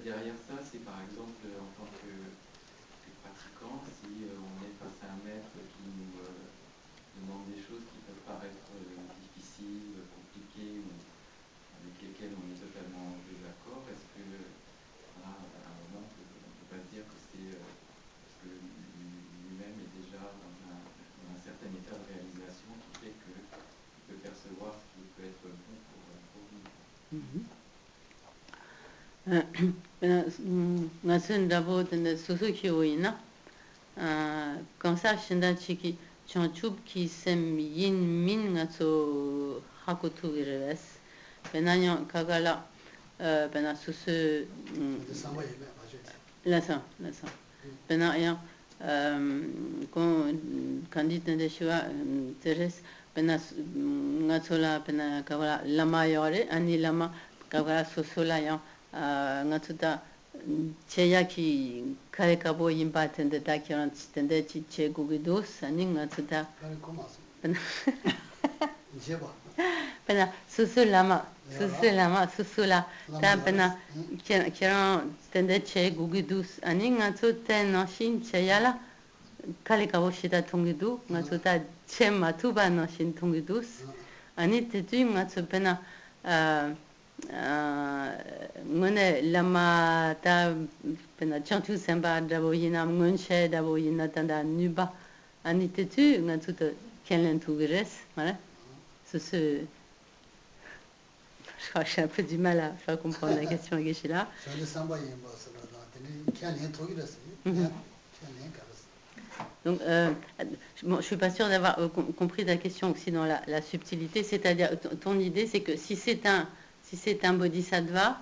derrière ça, c'est par exemple en tant que pratiquant, si on est face à un maître qui nous demande des choses qui peuvent paraître difficiles, compliquées, ou avec lesquelles on est totalement en désaccord, est-ce que voilà, à un moment on ne peut pas se dire que c'est parce que lui-même est déjà dans un certain état de réalisation qui fait qu'il peut percevoir ce qui peut être bon pour lui. Nga sun rabo tanda susu ki woyina kamsa shinda chiki chanchub ki sem yin min nga so hakutu virves benanyo kagala bena susu lasan benaya kon kandit de shwa teres bena nga sola bena kagala lama yore ani lama kagala susula ya nga tuta cheyaki karekabo yimba tende dakiran tende chi chegugidos ani nga tuta pena susula ta pena kiran tende chegugidus ani nga tuta no shin cheyala karekabo shida tungidu nga tuta chema tuba no shin tungidus ani tetu nga pena ngone lama ta pena chantu samba daboyina ngonche daboyina tanda nuba ani tetu nga tout kelen tugres voilà ce je crois que j'ai un peu du mal à faire comprendre la question que j'ai là. Donc, bon, je suis pas sûre d'avoir compris ta question aussi dans la subtilité, c'est-à-dire ton idée, c'est que si c'est un bodhisattva,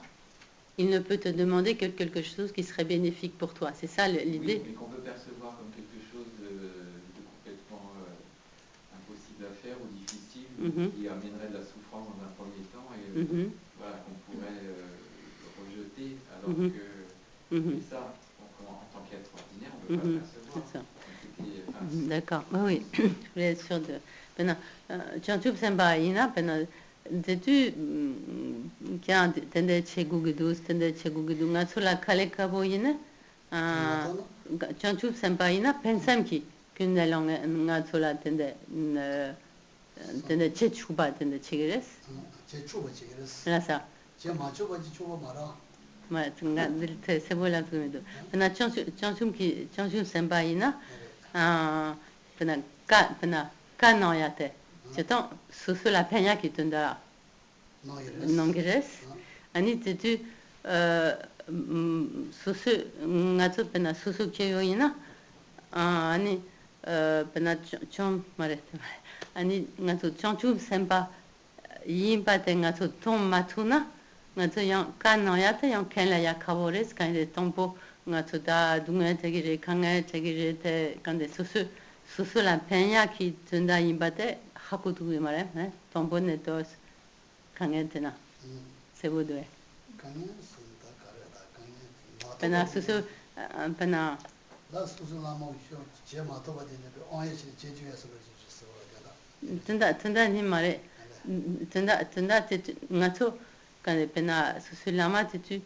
il ne peut te demander que quelque chose qui serait bénéfique pour toi. C'est ça l'idée? Oui, mais qu'on peut percevoir comme quelque chose de complètement impossible à faire ou difficile, qui amènerait de la souffrance dans un premier temps, et voilà, qu'on pourrait rejeter, alors que et ça, en tant qu'être ordinaire, on ne peut pas le percevoir. D'accord, oui, je voulais être sûre de... Chanchub Sembaïna, tu qui a tendé chez Google, tendé chez Google, nga sula kaleka boyine, Chanchub Sembaïna, pensam ki, qu'une langue nga sula tendé chez Chuba, tendé chez là ça. Ouais, c'est beau la première. Chanchub Sembaïna, pena yate. C'est sous la peña qui te donne nongres. Ani tu sous ngato pena sous keyoina. Ani pena chom mare. Ani ngato chanchu sempa yimpa te ngato tom matuna. Ngato yang kana yate yang kenla ya kavores quand il tombo ngato da dunga tegire kanga tegire te quand sous la peña qui te donne yimbate. 하고도 그 말에 동본에 또 강연되나 세보도에 배나 수수 배나 나 수수라모 제마도 받는데 어예시 제주에서 된다 니 말에 된다 나초 간에 배나 수수라마 티투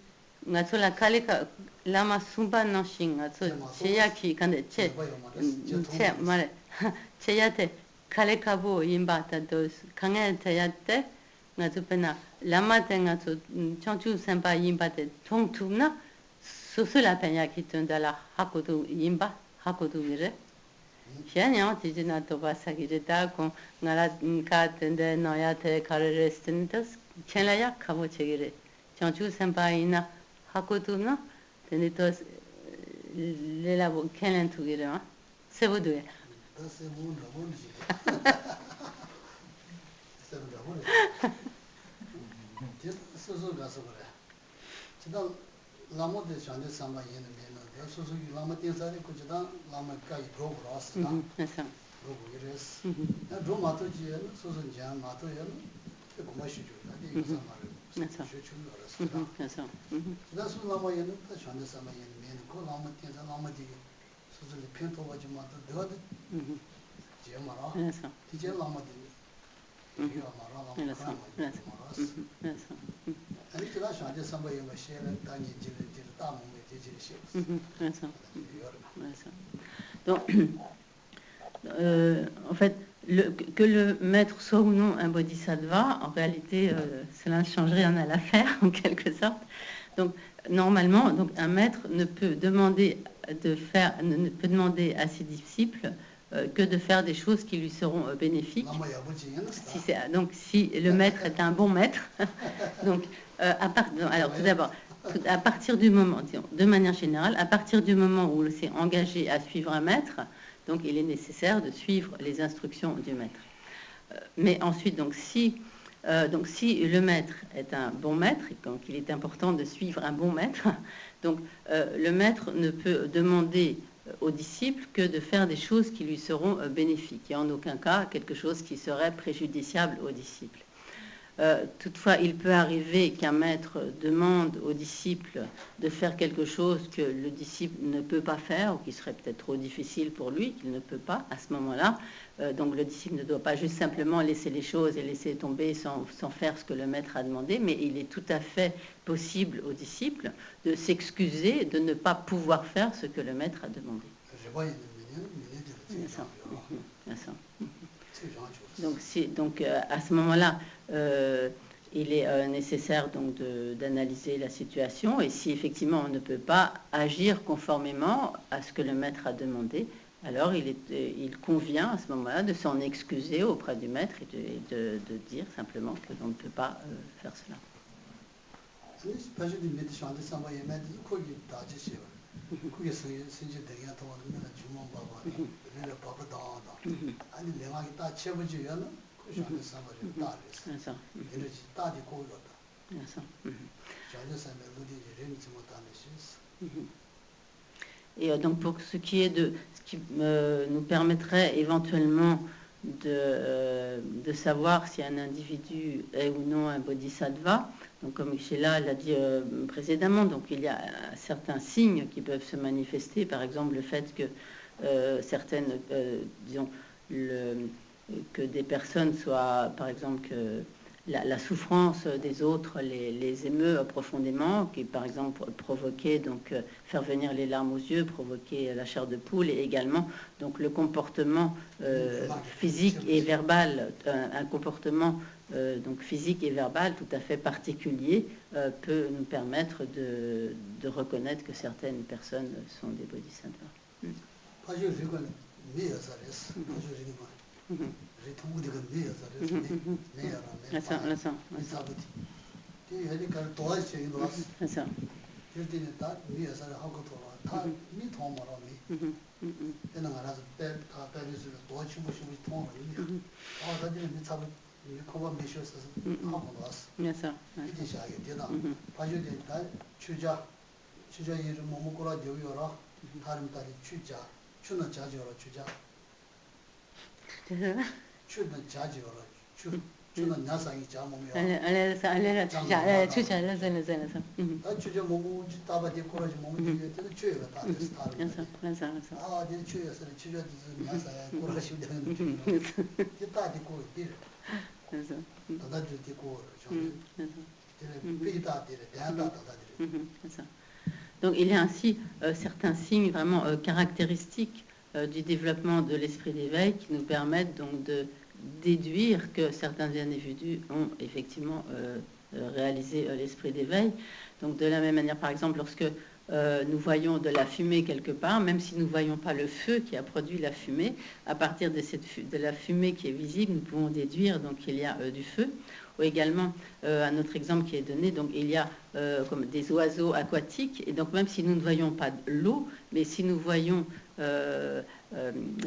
나초 라 칼리카 라마 숨바 노싱 나초 제야키 간데 체 말에 제야테 칼레카보 임바타도 강해야때 나도 배나 라마땡아 청주 선바 임바데 통투나 수수라 페냐 기튼달라 하고도 임바 하고도 그래 현양 지지나 도바사기르다 고 나라 카텐데 너야테 카르레스틴도 켄라야 카보 체기레 청주 선바이나 하고도나 데니도 레라보 켄렌 투기레 세보도에 c'est bon, 수술이 편토가지 마도 더 제마라 이제 라마데 이거 마라 아니 그라 샤제 삼바에 마셰라 다니 지르 Donc, en fait, que le maître soit ou non un bodhisattva, en réalité, cela ne change rien à l'affaire, en quelque sorte. Donc, normalement, donc, un maître ne peut demander à ses disciples que de faire des choses qui lui seront bénéfiques. Donc, si le maître est un bon maître, donc, alors tout d'abord, à partir du moment, de manière générale, à partir du moment où l'on s'est engagé à suivre un maître, donc il est nécessaire de suivre les instructions du maître. Mais ensuite, donc si le maître est un bon maître, et donc il est important de suivre un bon maître, donc le maître ne peut demander aux disciples que de faire des choses qui lui seront bénéfiques, et en aucun cas quelque chose qui serait préjudiciable aux disciples. Toutefois, il peut arriver qu'un maître demande au disciple de faire quelque chose que le disciple ne peut pas faire, ou qui serait peut-être trop difficile pour lui, qu'il ne peut pas à ce moment-là. Donc le disciple ne doit pas juste simplement laisser les choses et laisser tomber sans faire ce que le maître a demandé, mais il est tout à fait possible au disciple de s'excuser de ne pas pouvoir faire ce que le maître a demandé. Donc à ce moment-là, il est nécessaire donc d'analyser la situation, et si effectivement on ne peut pas agir conformément à ce que le maître a demandé, alors il convient à ce moment-là de s'en excuser auprès du maître et de dire simplement que l'on ne peut pas faire cela. Et donc pour ce qui est de ce qui nous permettrait éventuellement de savoir si un individu est ou non un bodhisattva, donc comme Sheila l'a dit précédemment, donc il y a certains signes qui peuvent se manifester, par exemple le fait que certaines, disons, que des personnes soient, par exemple, que la souffrance des autres les émeut profondément, qui par exemple provoquer, donc faire venir les larmes aux yeux, provoquer la chair de poule, et également donc le comportement physique et verbal, un comportement donc physique et verbal tout à fait particulier peut nous permettre de reconnaître que certaines personnes sont des bodhisattvas. Donc il y a ainsi certains signes vraiment caractéristiques du développement de l'esprit d'éveil qui nous permettent donc de déduire que certains individus ont effectivement réalisé l'esprit d'éveil. Donc de la même manière, par exemple, lorsque nous voyons de la fumée quelque part, même si nous ne voyons pas le feu qui a produit la fumée, à partir de la fumée qui est visible, nous pouvons déduire donc qu'il y a du feu. Ou également, un autre exemple qui est donné, donc il y a comme des oiseaux aquatiques, et donc même si nous ne voyons pas l'eau, mais si nous voyons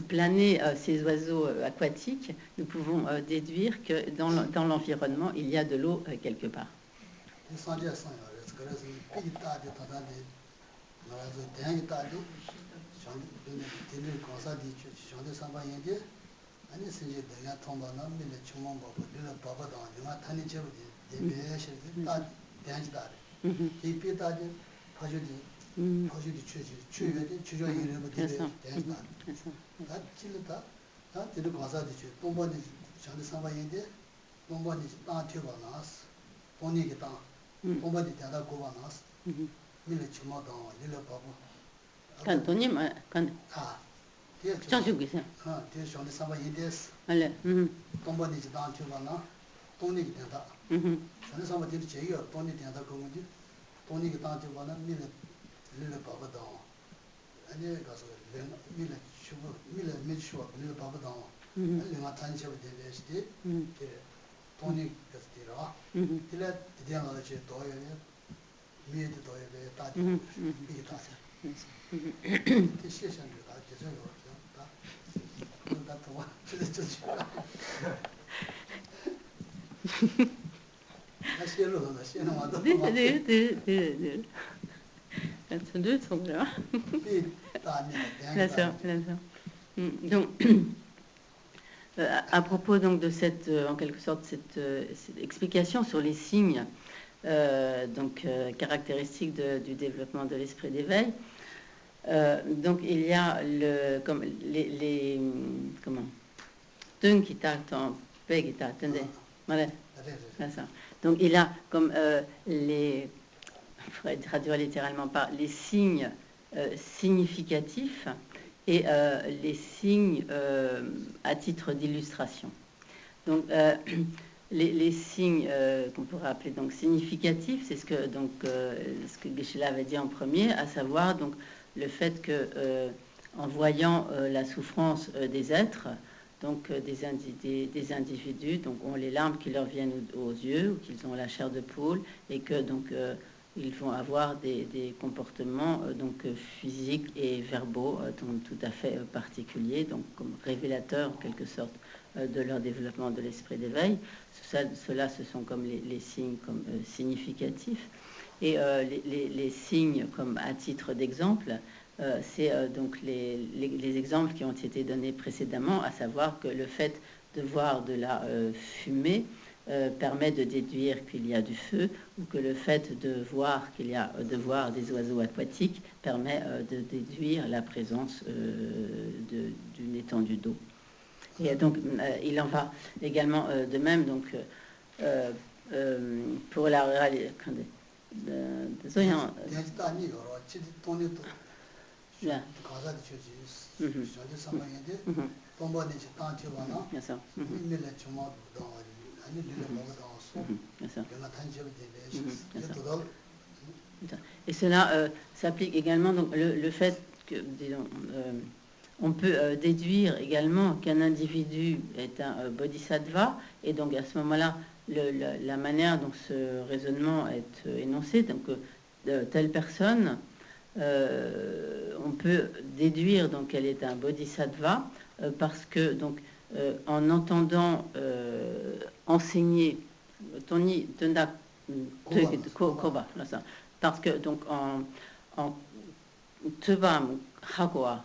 planer ces oiseaux aquatiques, nous pouvons déduire que dans l'environnement, il y a de l'eau quelque part. 밀레 주마다 릴레 바보 간토님 간 아 뒤에 장주 계세요. 뒤에 쇼네 사바 이데스 알레. 동반이 지단 주바나 동力된다 쇼네 사바 뒤에 제여 동力된다 거기 동力단 주바나 밀레 바보다 아니 가서 밀레 주부 밀레 미슈와 밀레 바보다 내가 단체로 되는데 돈이 그스티라 딜레 디디안을 제 도에 미에도 도에 다지 미게 다세 시시한 거 계속 다 다 도와 진짜 나 시에로 나 시에는 와도 네. C'est deux sont là. D'accord. Donc, à propos donc de cette, en quelque sorte, cette explication sur les signes caractéristiques du développement de l'esprit d'éveil, donc il y a comme les comment qui t'attend, qui t'attendait, voilà, ça. Donc il a comme les, il faudrait traduire littéralement par les signes significatifs et les signes à titre d'illustration. Donc, les signes qu'on pourrait appeler donc significatifs, c'est ce que Geshe-la avait dit en premier, à savoir donc le fait que en voyant la souffrance des êtres, donc des individus, donc ont les larmes qui leur viennent aux yeux ou qu'ils ont la chair de poule et que donc ils vont avoir des comportements physiques et verbaux tout à fait particuliers, donc comme révélateurs en quelque sorte de leur développement de l'esprit d'éveil. Cela, ce sont comme les signes comme significatifs. Et les signes comme à titre d'exemple, c'est donc les exemples qui ont été donnés précédemment, à savoir que le fait de voir de la fumée permet de déduire qu'il y a du feu, ou que le fait de voir des oiseaux aquatiques permet de déduire la présence d'une étendue d'eau. Et donc il en va également de même donc pour la réalité. Et cela s'applique également donc le fait que disons, on peut déduire également qu'un individu est un bodhisattva, et donc à ce moment-là la manière dont ce raisonnement est énoncé, donc telle personne, on peut déduire donc qu'elle est un bodhisattva parce que donc en entendant enseigner parce que donc en Teba Hagoa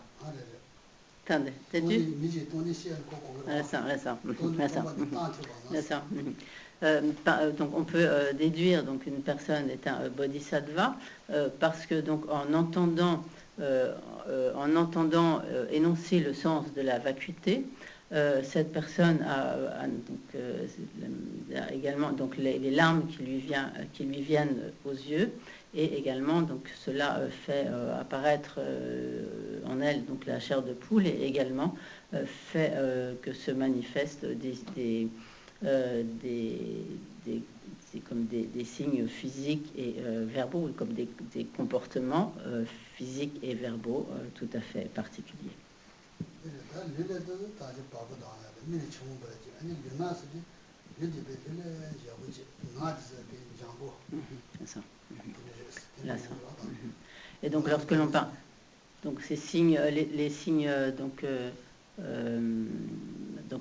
donc on peut déduire donc une personne est un bodhisattva parce que donc en entendant énoncer le sens de la vacuité, cette personne a également donc les larmes qui lui viennent aux yeux, et également donc cela fait apparaître en elle donc la chair de poule, et également fait que se manifestent comme des signes physiques et verbaux, comme des comportements physiques et verbaux tout à fait particuliers. Et donc lorsque l'on parle donc ces signes, les signes donc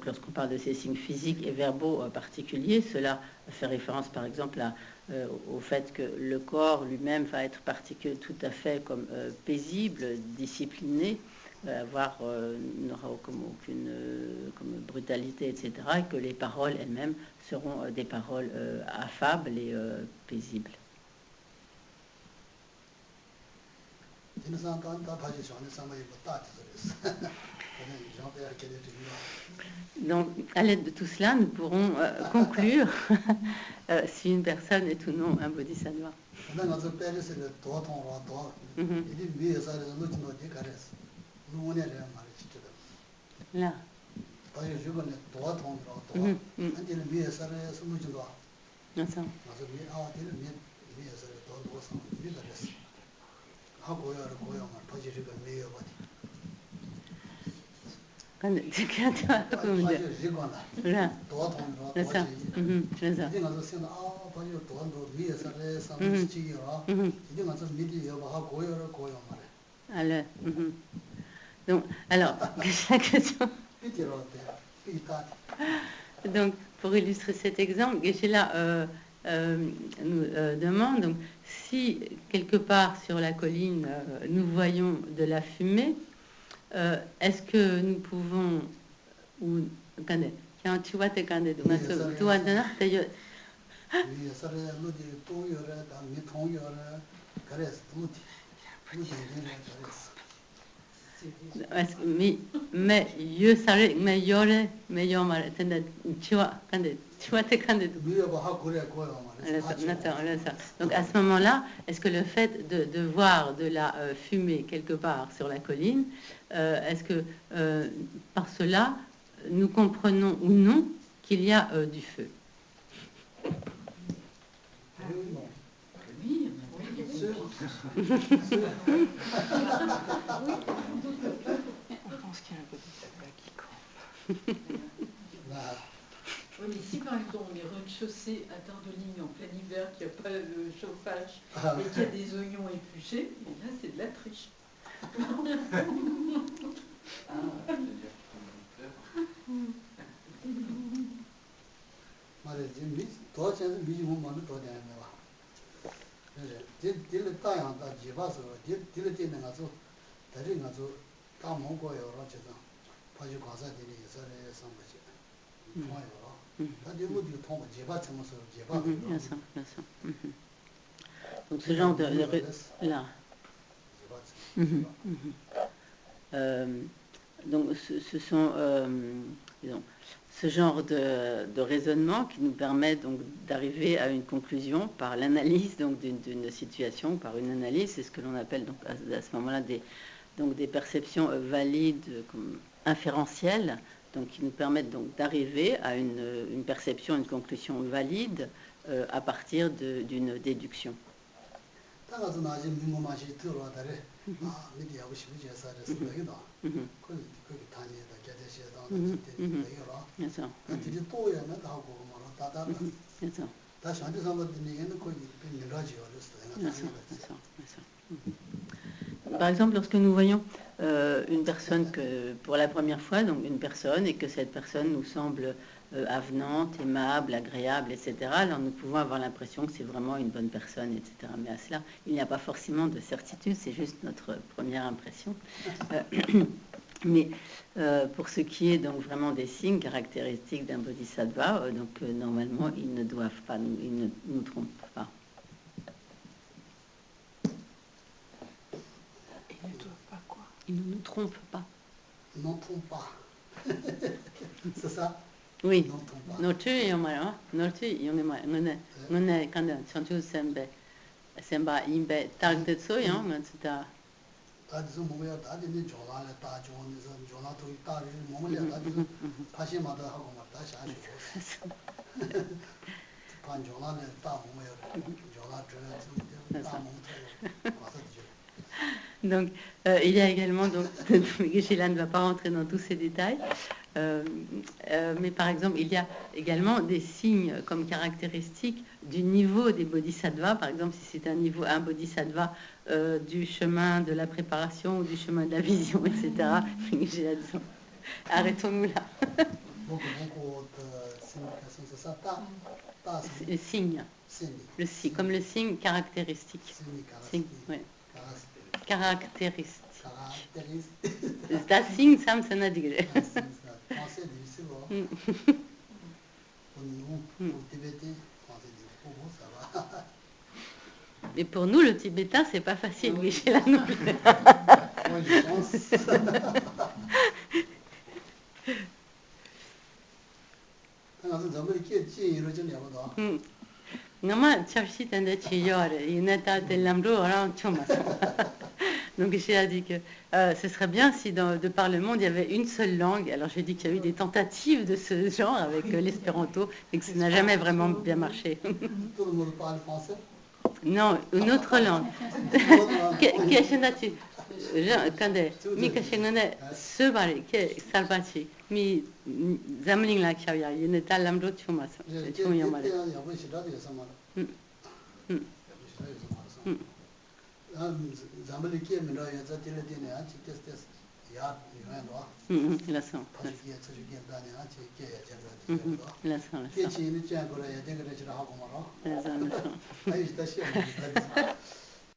lorsqu'on parle de ces signes physiques et verbaux particuliers, cela fait référence par exemple au fait que le corps lui-même va être tout à fait comme paisible, discipliné, n'aura aucune comme brutalité, etc., et que les paroles elles-mêmes seront des paroles affables et paisibles. Donc, à l'aide de tout cela, nous pourrons conclure si une personne est ou non un bodhisattva. Là. Donc, alors, la question. Donc, pour illustrer cet exemple, Geshe-la nous demande donc, si quelque part sur la colline nous voyons de la fumée, est-ce que nous pouvons ou tu vois tes candés donc tu vois mais je savais mais yore mais yomare tu vois tes candés donc à ce moment-là, est-ce que le fait de voir de la fumée quelque part sur la colline, est-ce que par cela, nous comprenons ou non qu'il y a du feu? Oui, bien sûr. On pense qu'il y a un peu de tabac qui campe. Oui, mais si par exemple on est rez-de-chaussée à Dardeling en plein hiver, qu'il n'y a pas de chauffage et qu'il y a des oignons épluchés, et là c'est de la triche. Donc ce genre de là. Donc ce sont disons, ce genre de raisonnement qui nous permet donc d'arriver à une conclusion par l'analyse donc d'une situation, par une analyse, c'est ce que l'on appelle donc à ce moment-là des perceptions valides comme inférentielles, donc qui nous permettent donc d'arriver à une perception, une conclusion valide à partir d'une déduction. Par exemple, lorsque nous voyons une personne que pour la première fois, donc une personne, et que cette personne nous semble avenante, aimable, agréable, etc., alors nous pouvons avoir l'impression que c'est vraiment une bonne personne, etc. Mais à cela, il n'y a pas forcément de certitude, c'est juste notre première impression. Mais pour ce qui est donc vraiment des signes caractéristiques d'un bodhisattva, donc normalement, ils ne doivent pas, ils ne nous trompent pas. Ils ne doivent pas quoi? Ils ne nous trompent pas. Non trompent pas. C'est ça? Oui. Notre yomara, notre yomara, on est quand chantu semba imbe targetso yon, etc. Donc, il y a également, donc, Geshe-la ne va pas rentrer dans tous ces détails, mais par exemple, il y a également des signes comme caractéristiques du niveau des bodhisattvas. Par exemple, si c'est un bodhisattva du chemin de la préparation ou du chemin de la vision, etc. Geshe-la dit, arrêtons-nous là. Le signe. Comme le signe caractéristique. Signe, oui. Caractéristique. Das signe, ça me sonne à dire. Mais pour nous, le tibétain, c'est pas facile, Geshe-la non plus. Ngama chapsi tende chiyore, ineta telamro orang chomas. Donc j'ai dit que ce serait bien si de par le monde il y avait une seule langue. Alors j'ai dit qu'il y a eu des tentatives de ce genre avec l'espéranto et que ça n'a jamais vraiment bien marché. Tout le monde parle français? Non, une autre langue. Qu'est-ce que tu quand Mika Shengane Subari, Salvachi, Mi Zamling la Kaya, ineta lamro chomas. Zambaliki mi lo ya tele tene a chi test ya yuan do. La sang. Pasiki tsu ge da ne a chi ge ya chen do. La sang. Ke chi ni chen ko ya de ge de chi ha ko ma ro. La sang. Ai sta shi.